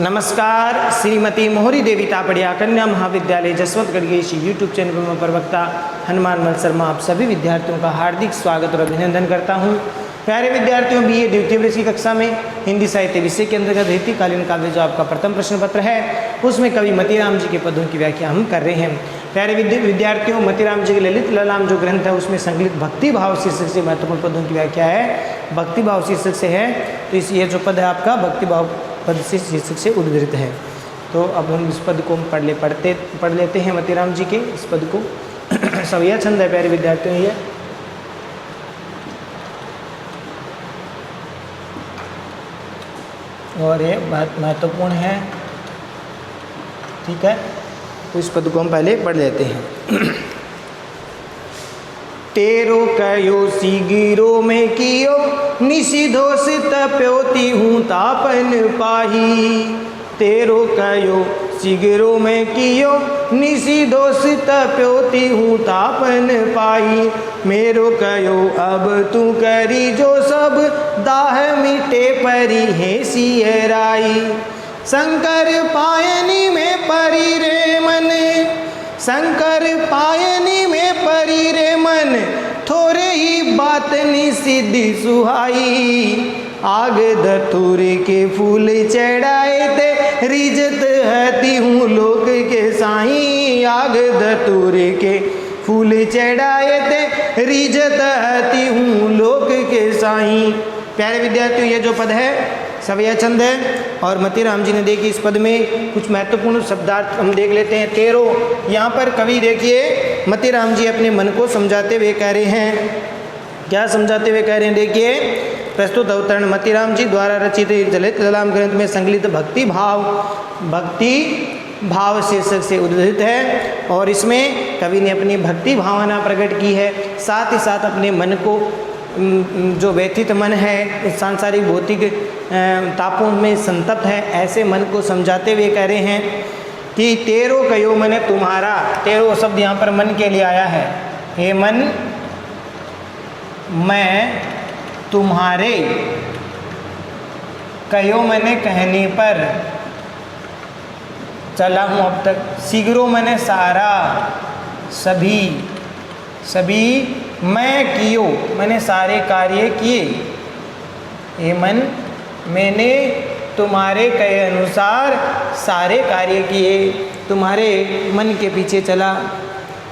नमस्कार। श्रीमती मोहरी देवी तापड़िया कन्या महाविद्यालय जसवंतगढ़ के इस यूट्यूब चैनल पर मैं प्रवक्ता हनुमान मल शर्मा आप सभी विद्यार्थियों का हार्दिक स्वागत और अभिनंदन करता हूं। प्यारे विद्यार्थियों, बीए द्वितीय वर्ष की कक्षा में हिंदी साहित्य विषय के अंतर्गत रीतिकालीन काव्य जो आपका प्रथम प्रश्न पत्र है उसमें कवि मतीराम जी के पदों की व्याख्या हम कर रहे हैं। प्यारे विद्यार्थियों, मतीराम जी के ललित ललाम जो ग्रंथ है उसमें संकलित भक्ति भाव शीर्षक से महत्वपूर्ण पदों की व्याख्या है। भक्ति भाव शीर्षक से है तो इस ये जो पद है आपका भक्ति भाव पद से शीर्षक से उद्धृत है। तो अब हम इस पद को पढ़ लेते हैं मतीराम जी के इस पद को। सवैया छंद है प्यारे विद्यार्थियों, ये और ये बहुत महत्वपूर्ण है। ठीक है, तो इस पद को हम पहले पढ़ लेते हैं। तेरो कयो सिगिरो में कियो निशिधोष तप्योती हूँ तापन पाही। तेरो कयो सिगिरो में कियो निशिधोष तप्योती हूँ तापन पाही। मेरो कयो अब तू करी जो सब दाह मिटे परी है सियराई। शंकर पायनी में परी रे मन, शंकर पायनी में परी रे मन, थोड़े ही बात निसिद्धि सुहाई। आग धतूर के फूल चढ़ाए ते रिजत हती हूँ लोक के साई। आग धतूर के फूल चढ़ाए ते रिजत हती हूँ लोक के साई। प्यारे विद्यार्थियों, ये जो पद है सवैया छंद है और मतीराम जी ने देखिए इस पद में कुछ महत्वपूर्ण शब्दार्थ हम देख लेते हैं। तेरो, यहाँ पर कवि देखिए मतीराम जी अपने मन को समझाते हुए कह रहे हैं। क्या समझाते हुए कह रहे हैं? देखिए, प्रस्तुत अवतरण मतीराम जी द्वारा रचित ललित ललाम ग्रंथ में संकलित भक्ति भाव शीर्षक से उद्धृत है और इसमें कवि ने अपनी भक्ति भावना प्रकट की है। साथ ही साथ अपने मन को जो व्यथित मन है सांसारिक भौतिक तापों में संतप्त है, ऐसे मन को समझाते हुए कह रहे हैं कि तेरो कयो मैंने तुम्हारा। तेरो शब्द यहाँ पर मन के लिए आया है। हे मन, मैं तुम्हारे, कयो मैंने कहने पर, चला हूँ अब तक, शीघ्रो मैंने सारा, सभी मैं कियो मैंने सारे कार्य किए। हे मन, मैंने तुम्हारे कहे अनुसार सारे कार्य किए, तुम्हारे मन के पीछे चला।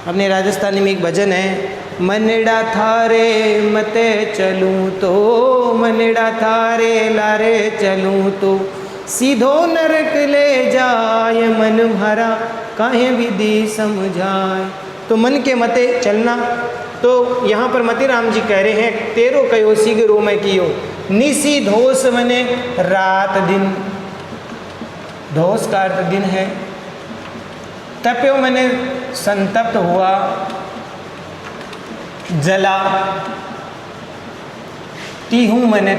अपने राजस्थानी में एक भजन है, मनड़ा थारे मते चलूँ तो, मनड़ा थारे लारे चलूँ तो, सीधो नरक ले जाए मन भरा काहे विधि समझाए। तो मन के मते चलना। तो यहाँ पर मतीराम जी कह रहे हैं तेरो कयो शीघ्रो में कियो। निशी धोष मने रात दिन, धोष का अर्थ दिन है। तप्यो मैंने संतप्त हुआ, जला। तीहूँ मैंने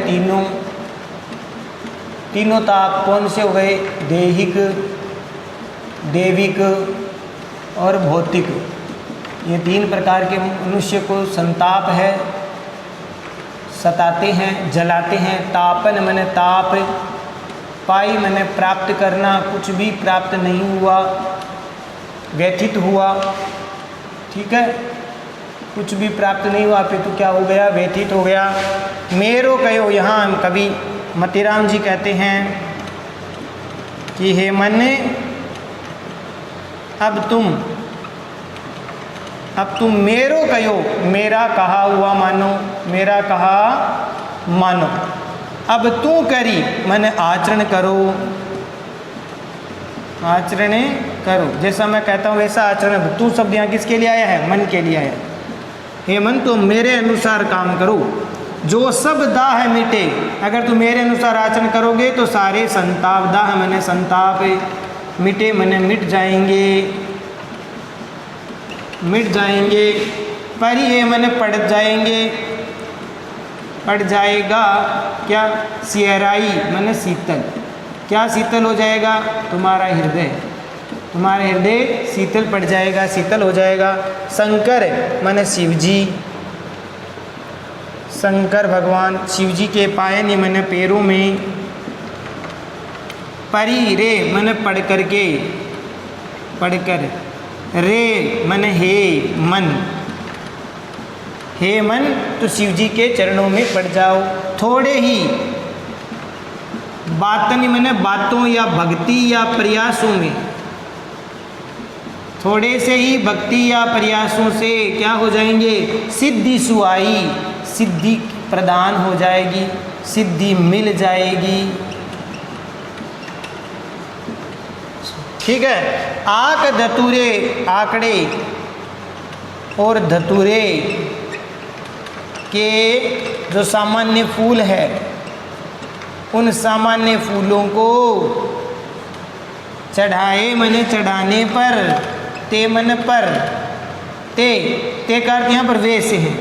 तीनों ताप कौन से हो गए? देहिक, देविक और भौतिक। ये तीन प्रकार के मनुष्य को संताप है, सताते हैं, जलाते हैं। तापन मैंने ताप, पाई मैंने प्राप्त करना, कुछ भी प्राप्त नहीं हुआ, व्यथित हुआ। ठीक है, कुछ भी प्राप्त नहीं हुआ फिर तो क्या हो गया? व्यथित हो गया। मेरो कयो, यहाँ हम कवि मतीराम जी कहते हैं कि हे मन, अब तुम मेरो कयो, मेरा कहा हुआ मानो, मेरा कहा मानो। अब तू करी मैंने आचरण करो, आचरण करो। जैसा मैं कहता हूँ वैसा आचरण। तू शब्द यहाँ किसके लिए आया है? मन के लिए आया है। हे मन, तुम मेरे अनुसार काम करो, जो सब दाह मिटे। अगर तुम मेरे अनुसार आचरण करोगे तो सारे संताप, दाह मैंने संताप, मिटे मैंने मिट जाएंगे, परी है मैंने पड़ जाएंगे, पड़ जाएगा क्या? सियराई मैंने शीतल। क्या शीतल हो जाएगा? तुम्हारा हृदय शीतल पड़ जाएगा, शीतल हो जाएगा। शंकर मैंने शिव जी, शंकर भगवान शिव जी के पायन मन पैरों में, परी रे मन पढ़ करके, पढ़कर, रे मन हे मन, हे मन तो शिव जी के चरणों में पड़ जाओ। थोड़े ही बातन मन बातों या भक्ति या प्रयासों में, थोड़े से ही भक्ति या प्रयासों से क्या हो जाएंगे, सिद्धि सुआई, सिद्धि प्रदान हो जाएगी, सिद्धि मिल जाएगी। ठीक है। आक धतूरे, आकड़े और धतूरे के जो सामान्य फूल है, उन सामान्य फूलों को चढ़ाए मने चढ़ाने पर, ते मन पर, ते का अर्थ यहाँ पर वे से है,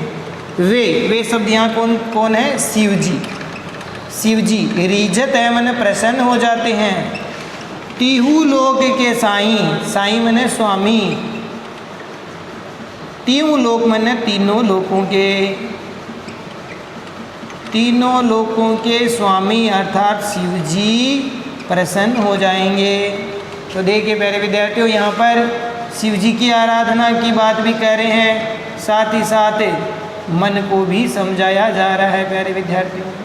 वे शब्द यहाँ कौन है, शिव जी। शिव जी रिजत है मन प्रसन्न हो जाते हैं। तीहू लोक के साईं, साईं मने स्वामी, तीहू लोक मने तीनों लोकों के, तीनों लोकों के स्वामी अर्थात शिव जी प्रसन्न हो जाएंगे। तो देखिए प्यारे विद्यार्थियों, यहाँ पर शिव जी की आराधना की बात भी कह रहे हैं, साथ ही साथ मन को भी समझाया जा रहा है प्यारे विद्यार्थियों।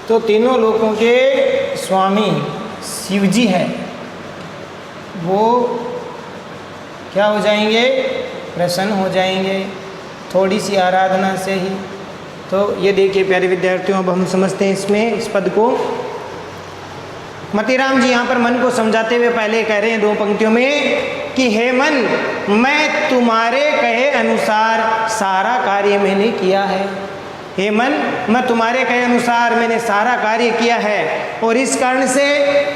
तो तीनों लोकों के स्वामी शिव जी है, वो क्या हो जाएंगे, प्रसन्न हो जाएंगे थोड़ी सी आराधना से ही। तो ये देखिए प्यारे विद्यार्थियों, अब हम समझते हैं इसमें इस पद को। मतीराम जी यहाँ पर मन को समझाते हुए पहले कह रहे हैं दो पंक्तियों में कि हे मन, मैं तुम्हारे कहे अनुसार सारा कार्य मैंने किया है। हे मन, मैं तुम्हारे कहे अनुसार मैंने सारा कार्य किया है, और इस कारण से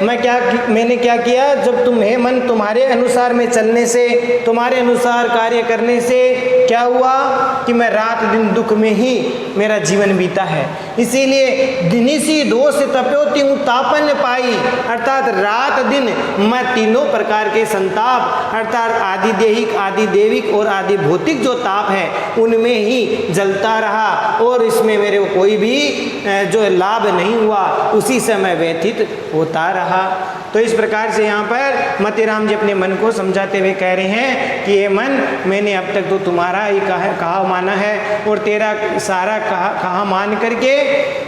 मैंने क्या किया, जब तुम हे मन तुम्हारे अनुसार में चलने से, तुम्हारे अनुसार कार्य करने से क्या हुआ कि मैं रात दिन दुख में ही मेरा जीवन बीता है। इसीलिए दिनिसी दोष तप्योति हूँ तापन पाई, अर्थात रात दिन मैं तीनों प्रकार के संताप अर्थात आदि देहिक, आदि देविक और आदि भौतिक जो ताप है उनमें ही जलता रहा, और इसमें मेरे को कोई भी जो लाभ नहीं हुआ, उसी से मैं व्यथित होता रहा। तो इस प्रकार से यहाँ पर मतीराम जी अपने मन को समझाते हुए कह रहे हैं कि ये मन, मैंने अब तक तो तुम्हारा ही कहा माना है, और तेरा सारा कहा मान करके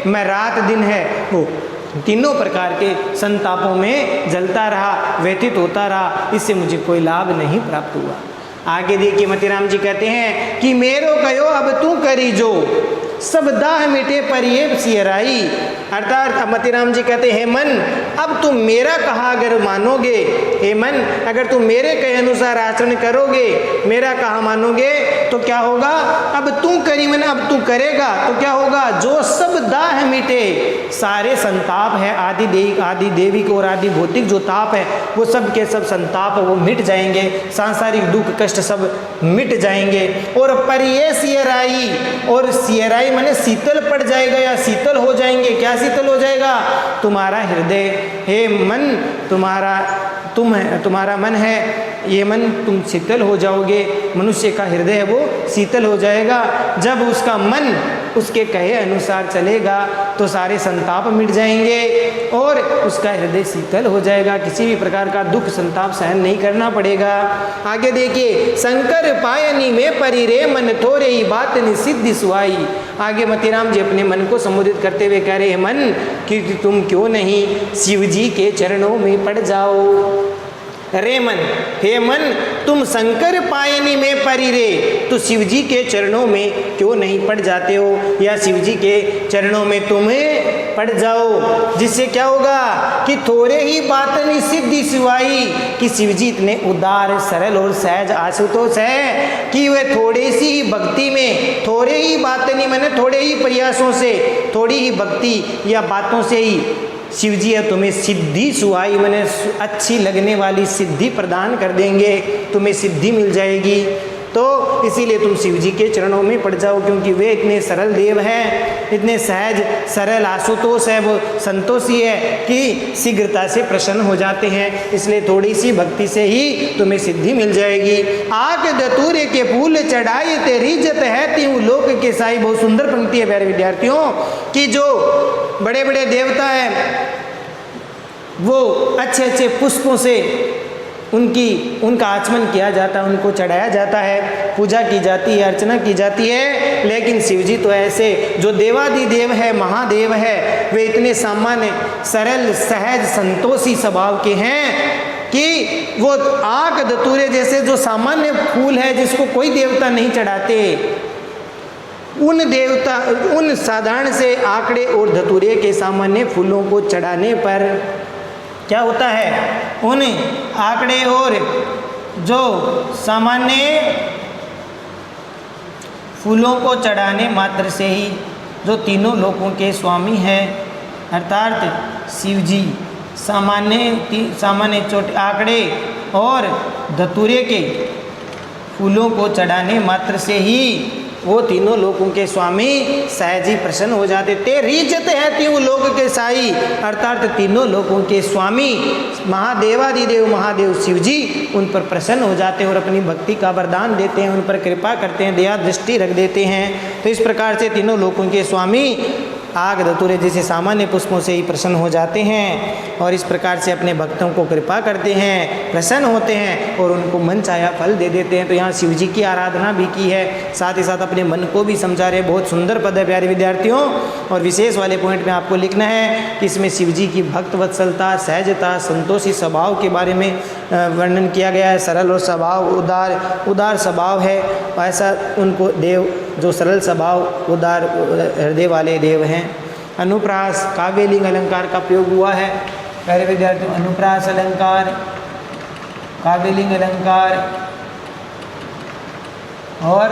मैं रात दिन है वो तीनों प्रकार के संतापों में जलता रहा, व्यतीत होता रहा, इससे मुझे कोई लाभ नहीं प्राप्त हुआ। आगे देखिए मतीराम जी कहते हैं कि मेरो कहो अब तू करी जो, सब दाह मिटे पर ये सियराई। अर्थात मतीराम जी कहते हैं मन, अब तुम मेरा कहा अगर मानोगे, हे मन अगर तुम मेरे कहे अनुसार आचरण करोगे, मेरा कहा मानोगे तो क्या होगा, अब तू करी मन अब तू करेगा तो क्या होगा, जो सब दाह मिटे, सारे संताप है आदि देविक और आदि भौतिक जो ताप है वो सब के सब संताप वो मिट जाएंगे, सांसारिक दुख कष्ट सब मिट जाएंगे। और पर ये सियराई, और सियराई माने शीतल पड़ जाएगा या शीतल हो जाएंगे। क्या शीतल हो जाएगा, तुम्हारा हृदय, हे मन तुम्हारा मन है, ये मन तुम शीतल हो जाओगे, मनुष्य का हृदय है वो शीतल हो जाएगा। जब उसका मन उसके कहे अनुसार चलेगा तो सारे संताप मिट जाएंगे और उसका हृदय शीतल हो जाएगा, किसी भी प्रकार का दुख संताप सहन नहीं करना पड़ेगा। आगे देखिए, शंकर पायनी में परी रे मन थोरे ही बात निसिद्धि सुहाई। आगे मतीराम जी अपने मन को संबोधित करते हुए कह रहे हैं, मन कि तुम क्यों नहीं शिव जी के चरणों में पड़ जाओ। रे मन, हे मन तुम शंकर पायनी में परी रे, तो शिव जी के चरणों में क्यों नहीं पड़ जाते हो, या शिव जी के चरणों में तुम्हें पड़ जाओ। जिससे क्या होगा कि थोड़े ही बात निसिद्धि सिवाई, कि शिव जी इतने उदार सरल और सहज आशुतोष है कि वे थोड़ी सी ही भक्ति में, थोड़े ही बातें नहीं मैंने थोड़े ही प्रयासों से, थोड़ी ही भक्ति या बातों से ही शिव जी है तुम्हें सिद्धि सुहाई, मैंने अच्छी लगने वाली सिद्धि प्रदान कर देंगे, तुम्हें सिद्धि मिल जाएगी। तो इसीलिए तुम शिव जी के चरणों में पड़ जाओ, क्योंकि वे इतने सरल देव हैं, इतने सहज सरल आशुतोष है, वो संतोषी है कि शीघ्रता से प्रसन्न हो जाते हैं। इसलिए थोड़ी सी भक्ति से ही तुम्हें सिद्धि मिल जाएगी। आक दतूरे के फूल चढ़ाई तेरी इज्जत है त्यों लोक के साई। बहुत सुंदर पंक्ति है प्यारे विद्यार्थियों, कि जो बड़े बड़े देवता हैं वो अच्छे अच्छे पुष्पों से उनका आचमन किया जाता है, उनको चढ़ाया जाता है, पूजा की जाती है, अर्चना की जाती है। लेकिन शिव जी तो ऐसे जो देवादिदेव है, महादेव है, वे इतने सामान्य सरल सहज संतोषी स्वभाव के हैं कि वो आक धतूरे जैसे जो सामान्य फूल है जिसको कोई देवता नहीं चढ़ाते, उन साधारण से आंकड़े और धतूरे के सामान्य फूलों को चढ़ाने पर क्या होता है, उन आंकड़े और जो सामान्य फूलों को चढ़ाने मात्र से ही जो तीनों लोकों के स्वामी हैं अर्थात शिव जी, सामान्य छोटे आंकड़े और धतूरे के फूलों को चढ़ाने मात्र से ही वो तीनों लोकों के स्वामी सहज ही प्रसन्न हो जाते। तेरी इज्जत है त्यों लोक के साई, अर्थात तीनों लोकों के स्वामी महादेवादिदेव महादेव शिव जी उन पर प्रसन्न हो जाते हैं और अपनी भक्ति का वरदान देते हैं, उन पर कृपा करते हैं, दया दृष्टि रख देते हैं। तो इस प्रकार से तीनों लोकों के स्वामी आग धतूरे जैसे सामान्य पुष्पों से ही प्रसन्न हो जाते हैं और इस प्रकार से अपने भक्तों को कृपा करते हैं, प्रसन्न होते हैं और उनको मन चाहा फल दे देते हैं। तो यहाँ शिव जी की आराधना भी की है, साथ ही साथ अपने मन को भी समझा रहे। बहुत सुंदर पद है प्यारे विद्यार्थियों। और विशेष वाले पॉइंट में आपको लिखना है कि इसमें शिव जी की भक्त वत्सलता, सहजता, संतोषी स्वभाव के बारे में वर्णन किया गया है। सरल और स्वभाव उदार स्वभाव है, ऐसा उनको देव जो सरल स्वभाव उदार हृदय वाले देव हैं। अनुप्रास काव्यलिंग अलंकार का प्रयोग हुआ है प्यारे विद्यार्थियों। अनुप्रास अलंकार, काव्यलिंग अलंकार और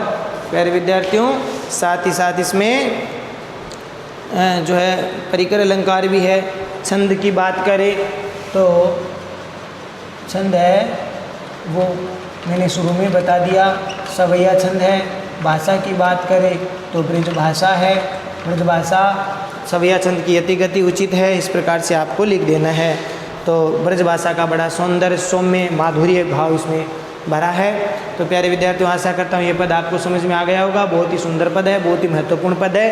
प्यारे विद्यार्थियों साथ ही साथ इसमें जो है परिकर अलंकार भी है। छंद की बात करें तो छंद है वो मैंने शुरू में बता दिया, सवैया छंद है। भाषा की बात करें तो ब्रज भाषा है, ब्रज भाषा सवैया छंद की यति गति उचित है, इस प्रकार से आपको लिख देना है। तो ब्रज भाषा का बड़ा सौंदर्य, सौम्य, माधुर्य भाव इसमें भरा है। तो प्यारे विद्यार्थियों आशा करता हूँ ये पद आपको समझ में आ गया होगा। बहुत ही सुंदर पद है, बहुत ही महत्वपूर्ण पद है,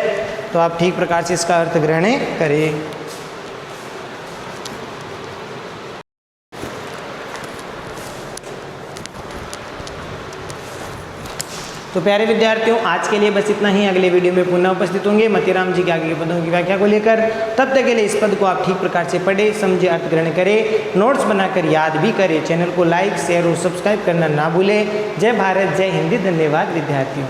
तो आप ठीक प्रकार से इसका अर्थ ग्रहण करें। तो प्यारे विद्यार्थियों आज के लिए बस इतना ही। अगले वीडियो में पुनः उपस्थित होंगे मतीराम जी के आगे के पदों की व्याख्या को लेकर। तब तक के लिए इस पद को आप ठीक प्रकार से पढ़े, समझे, अर्थ ग्रहण करें, नोट्स बनाकर याद भी करें। चैनल को लाइक, शेयर और सब्सक्राइब करना ना भूलें। जय भारत, जय हिंदी। धन्यवाद विद्यार्थियों।